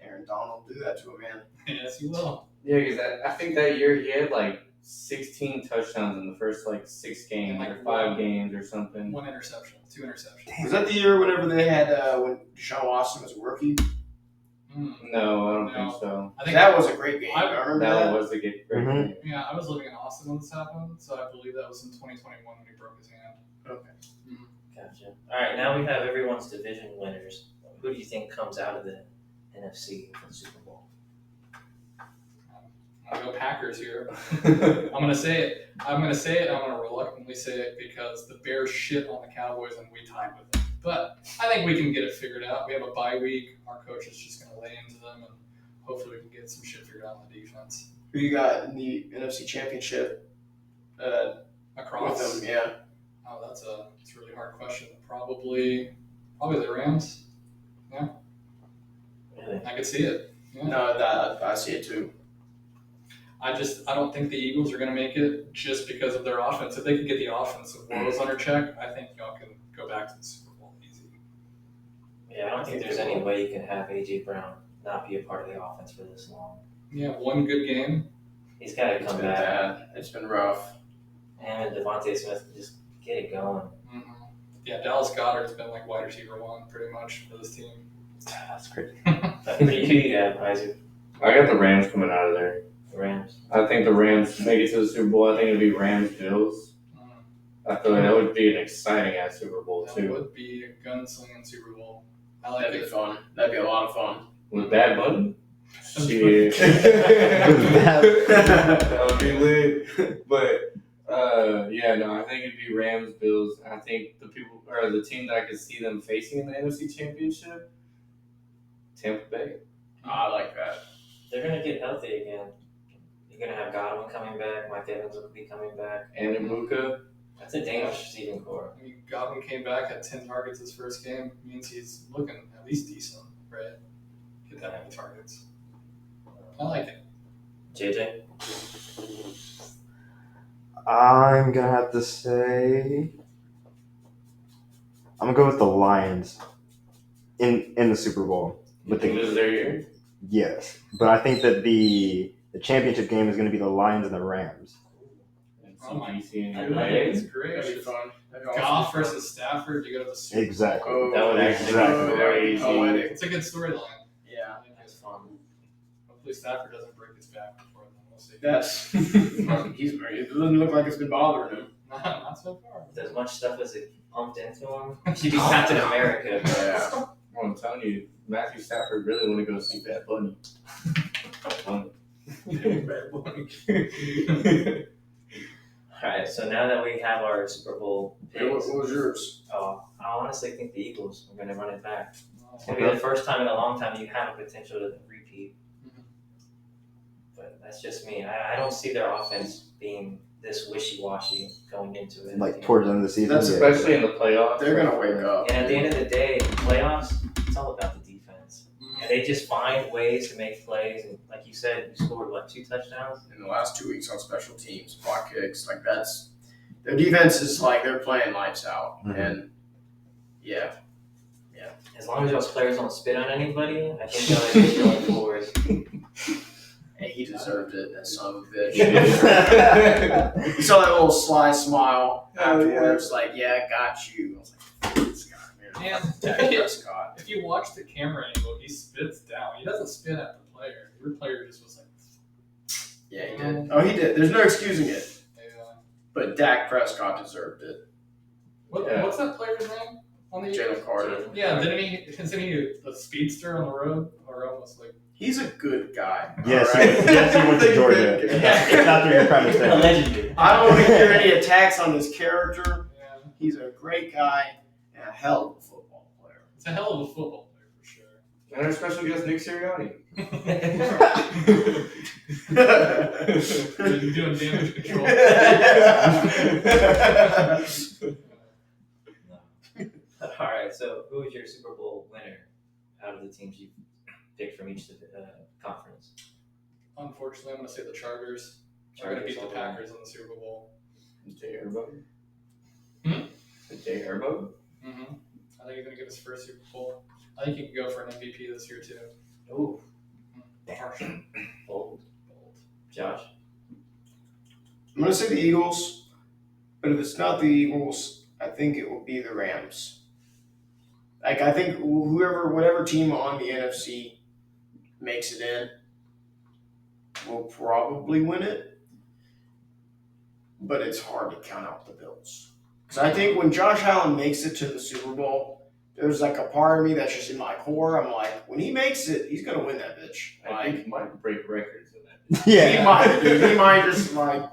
Yeah. Aaron Donald do that to a man. Yes, he will. Yeah, because I think that year he had like 16 touchdowns in the first like 6 games Like or 5 games or something. 1 interception, 2 interceptions. Was that the year whenever they had when Deshaun Watson was a rookie? No, I don't No. think so. I think That was a great game. I I remember That that. was a great Mhm. game. Yeah, I was living in Austin when this happened, so I believe that was in 2021 when he broke his hand. Okay. Gotcha. All right, now we have everyone's division winners. Who do you think comes out of the NFC for the Super Bowl? I'm gonna go Packers here. I'm gonna say it. I'm gonna reluctantly say it because the Bears shit on the Cowboys and we tied with them. But I think we can get it figured out. We have a bye week. Our coach is just gonna lay into them, and hopefully we can get some shit figured out on the defense. Who you got in the NFC Championship Across. with them? Yeah. Oh, that's a really hard question. Probably the Rams. Really? I could see it. Yeah. No, that I see it too. I don't think the Eagles are going to make it just because of their offense. If they could get the offensive woes under check, I think y'all can go back to the Super Bowl easy. Yeah, I don't think there's any way you can have AJ Brown not be a part of the offense for this long. Yeah, one good game. He's got to It's come been back. bad. It's been rough. And Devontae Smith, just get it going. Mm-hmm. Yeah, Dallas Goedert's been like wide receiver one pretty much for this team. That's crazy. Who do you have, Isaac? I got the Rams coming out of there. The Rams. I think the Rams make it to the Super Bowl. I think it'll be Rams Bills. I feel like that would be an exciting ass Super Bowl That too. would be a gunslinging Super Bowl. I like That'd be it. fun. That'd be a lot of fun. With Bad Bunny? Shit. That would be lit. But yeah, no, I think it'd be Rams Bills. I think the team that I could see them facing in the NFC Championship, Tampa Bay. I like that. They're going to get healthy again. You're going to have Godwin coming back. Mike Evans will be coming back. And Ibuka. That's a dangerous receiving core. I mean, Godwin came back, had 10 targets his first game. Means he's looking at least decent, right? Get that many targets. I like it. JJ? I'm gonna have to say I'm gonna go with the Lions in the Super Bowl. You think this is their year? Yes, but I think that the championship game is gonna be the Lions and the Rams. And Oh my CDC and God. Green Bay. It's That'd great. be fun. That'd be Goff awesome. versus Stafford to go to the Super Bowl. Exactly. Oh, That would actually Exactly. be crazy. Poetic. It's a good storyline. Yeah. That's fun. Hopefully Stafford doesn't break his back before then. We'll see. That's it doesn't look like it's been bothering him. Not so far. As much stuff as it pumped into him. He'd be Captain America. Yeah. Well, I'm telling you, Matthew Stafford really want to go see Bad Bunny. Bad boy. Alright, so now that we have our Super Bowl Hey, what picks, was yours? I honestly think the Eagles are going to run it back. It's going to be the first time in a long time you have a potential to repeat. Mhm. But that's just me. I don't see their offense being this wishy-washy going into it. Like towards the end of the season. That's yeah. Especially in the playoffs. They're gonna wake up. And at the end of the day, the playoffs, it's all about the defense. And they just find ways to make plays. And like you said, you scored, 2 touchdowns? In the last 2 weeks on special teams, block kicks, like that's their defense is like they're playing lights out. Mhm. And yeah. As long as those players don't spit on anybody, I think they'll be going forward. Hey, he deserved it, that son of a bitch. Yeah. You saw that little sly smile Oh, afterwards, like, yeah, got you. I was like, this guy, man. Man, Dak Prescott. if you watch the camera angle, he spits down. He doesn't spit at the player. Your player just was like, Yeah, he did. Oh, he did. There's no excusing it. yeah. But Dak Prescott deserved it. Yeah. What's that player's name on the Jalen Carter. Yeah, isn't he a speedster on the road? Or almost like, He's a good guy. Yes, all right? yes, he went to Georgia. If that's what you're trying to say. Allegedly. I don't want to hear any attacks on his character. yeah, He's a great guy and a hell of a football player. it's a hell of a football player for sure. And our special guest, Nick Sirianni. You're doing damage control. Alright, so who is your Super Bowl winner out of the teams you picked from each conference? Unfortunately, I'm going to say the Chargers. They're going to beat the all Packers in the Super Bowl. Jay Herbo. Hmm? Jay Herbo? Mm-hmm. I think he's going to get his first Super Bowl. I think he can go for an MVP this year, too. Ooh, Harsh. bold. Josh? I'm going to say the Eagles, but if it's not the Eagles, I think it will be the Rams. Like, I think whatever team on the NFC makes it in will probably win it, but it's hard to count out the Bills. Because I think when Josh Allen makes it to the Super Bowl, there's like a part of me that's just in my core. I'm like, when he makes it, he's going to win that bitch. I Like, think he might break records in that. Yeah. He might, dude. He might just like,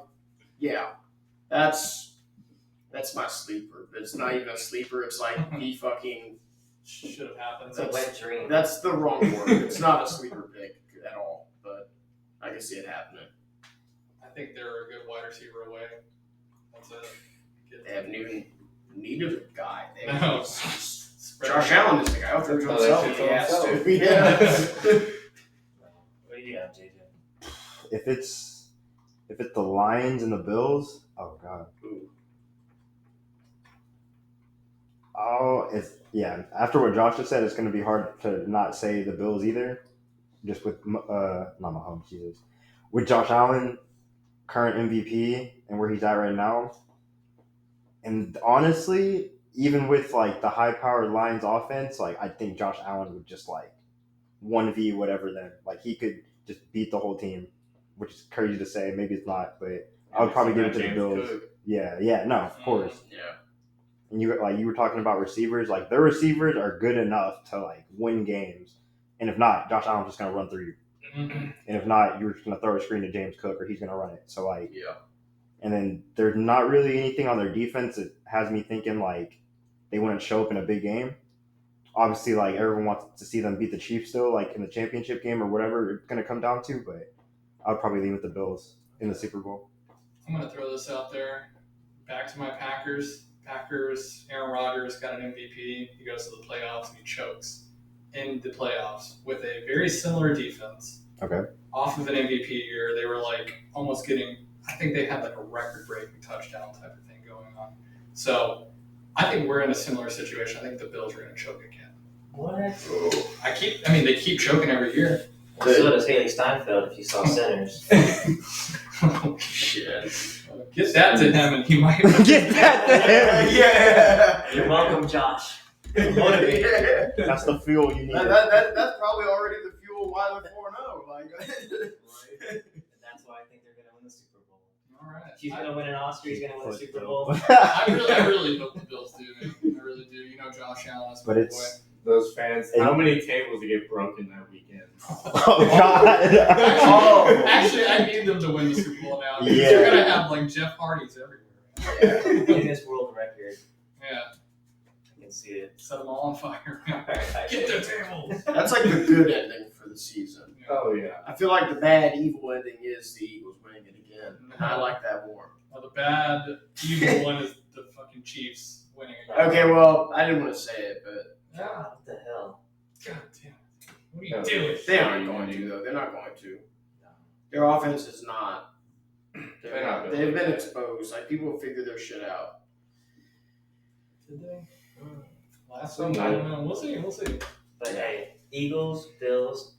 yeah. That's my sleeper. But it's not even a sleeper. It's like he fucking. Should have happened. It's a wet dream. That's the wrong word. It's not a sleeper pick at all. But I can see it happening. I think they're a good wide receiver away. That's it. They haven't even needed a guy. They No. just Josh Allen is the guy. I'll throw to Oh, himself that's if he has himself. to. Yeah. What do you got, JJ? If it's the Lions and the Bills, oh god. Ooh. Oh, after what Josh just said, it's going to be hard to not say the Bills either. Just with not Mahomes, Jesus, with Josh Allen, current MVP, and where he's at right now. And honestly, even with like the high-powered Lions offense, like I think Josh Allen would just like 1v whatever them. Like he could just beat the whole team, which is crazy to say. Maybe it's not, but I would probably give it to the Bills. Yeah, no, of course. Yeah. And you were talking about receivers, like their receivers are good enough to like win games. And if not, Josh Allen's just gonna run through you. Mm-hmm. And if not, you're just gonna throw a screen to James Cook or he's gonna run it. So like Yeah. and then there's not really anything on their defense that has me thinking like they wouldn't show up in a big game. Obviously, like everyone wants to see them beat the Chiefs still, like in the championship game or whatever it's gonna come down to, but I would probably lean with the Bills in the Super Bowl. I'm going to throw this out there. Back to my Packers. Aaron Rodgers got an MVP. He goes to the playoffs and he chokes in the playoffs with a very similar defense. Okay. Off of an MVP year, they were like almost getting, I think they had like a record-breaking touchdown type of thing going on. So I think we're in a similar situation. I think the Bills are going to choke again. What? They keep choking every year. Well, so does Haley Steinfeld if you saw Sinners. Oh, shit. Get that to him and he might. Get that to him. Yeah. You're welcome, Josh. Yeah. That's the fuel you need. That's probably already the fuel why they're 4-0. Like, And that's why I think they're going to win the Super Bowl. All right. If he's going to win an Oscar, he's going to win the Super Bowl. I really hope the Bills do, man. I really do. You know Josh Allen is my But boy. it's Those fans, how many tables get broken that weekend? oh god. Oh. Actually, I need them to win the Super Bowl now. Because Yeah. They're gonna have like Jeff Hardy's everywhere. Guinness World Record. Yeah, I can see it. set them all on fire. Alright, Get their tables. That's like the good ending for the season. Oh yeah. I feel like the bad, evil ending is the Eagles winning it again. And I like that more. Well, the bad, evil one is the fucking Chiefs winning again. Okay, well, I didn't want to say it, but God, what the hell? God damn it. What are you doing? they aren't going to, though. They're not going to. Their offense is not. They're not They've been exposed. Like, people will figure their shit out. Did they? Last week, I don't know. We'll see. But hey, Eagles, Bills,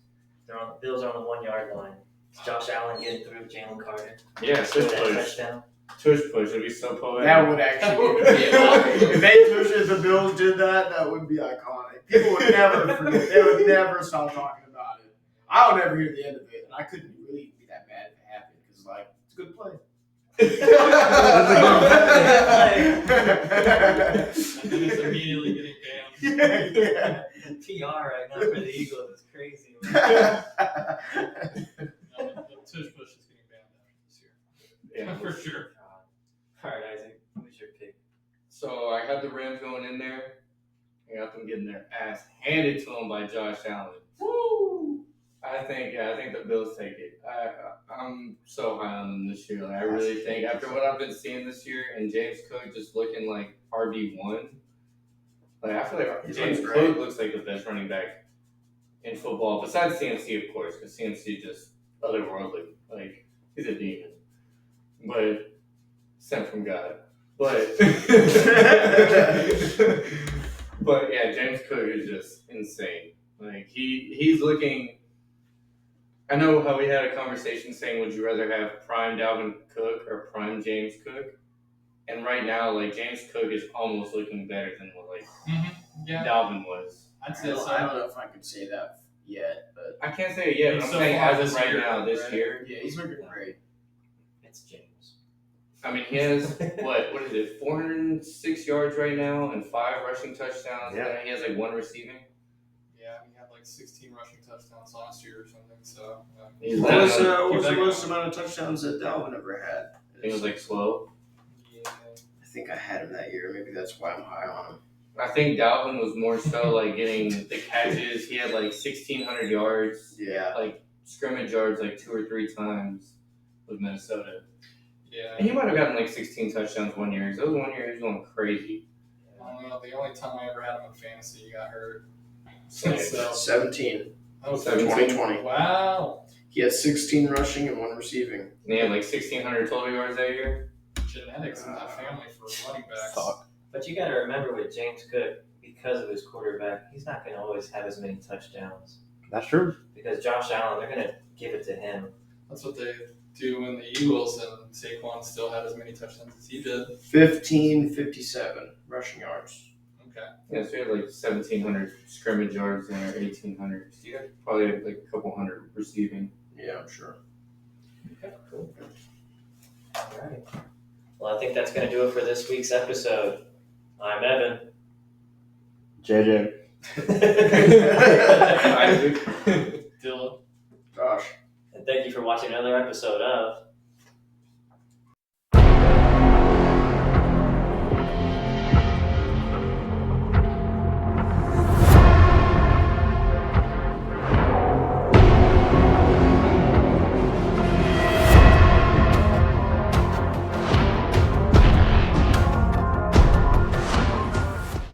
Bills are on the 1 yard line. Is Josh Allen getting through Jalen Carter? Yeah, For tush that push. touchdown? Tush push would be so poetic. That would actually be if they push it, the Bills did that would be iconic. People would never forget. They would never stop talking about it. I would never hear the end of it, and I couldn't really be that mad if it happened because, like, it's a good play. And then it's immediately getting banned. Yeah. PR right now for the Eagles is crazy. No, the tush push is getting banned after this year. Yeah. For sure. All right, Isaac, who's your pick? So I had the Rams going in there. I got them getting their ass handed to them by Josh Allen. Woo! I think the Bills take it. I'm so high on them this year. Like, I really think after what I've been seeing this year and James Cook just looking like RB1, like I feel like He's James looking Cook great. looks like the best running back in football besides CMC, of course, because CMC just otherworldly. Like he's a demon, but sent from God. But but yeah, James Cook is just insane. Like he's looking. I know how we had a conversation saying, would you rather have prime Dalvin Cook or prime James Cook? And right now, like James Cook is almost looking better than what like Yeah, Dalvin was. I'd I say don't, so. I don't know if I could say that yet, but I can't say it yet, but I'm So saying far as this of right year, now, this right? year. yeah, he's looking great. It's James. I mean, he has what is it, 406 yards right now and 5 rushing touchdowns. Yeah. And he has like 1 receiving. Yeah, he had like 16 rushing touchdowns last year or something. So He's What was, down- what was the Keep most amount of touchdowns that Dalvin ever had? I think it was like 12. yeah. I think I had him that year. Maybe that's why I'm high on him. I think Dalvin was more so like getting the catches. He had like 1,600 yards, Yeah. like scrimmage yards, like 2 or 3 times with Minnesota. Yeah. And he might have gotten like 16 touchdowns one year. So that was one year he was going crazy. Well, the only time I ever had him in fantasy, he got hurt. Same. So, 17. oh, 2020. Wow. He had 16 rushing and 1 receiving. And he had like 1,600 total yards that year. Genetics in that family for running backs. Fuck. But you got to remember with James Cook, because of his quarterback, he's not going to always have as many touchdowns. That's true. Because Josh Allen, they're going to give it to him. That's what they do in the Eagles, and Saquon still had as many touchdowns as he did. 1557 rushing yards. Okay. Yeah, so he had like 1,700 scrimmage yards and 1,800. So you got probably like a couple hundred receiving. Yeah, I'm sure. Okay, cool. All right. Well, I think that's going to do it for this week's episode. I'm Evan. JJ. Dylan. Gosh. And thank you for watching another episode of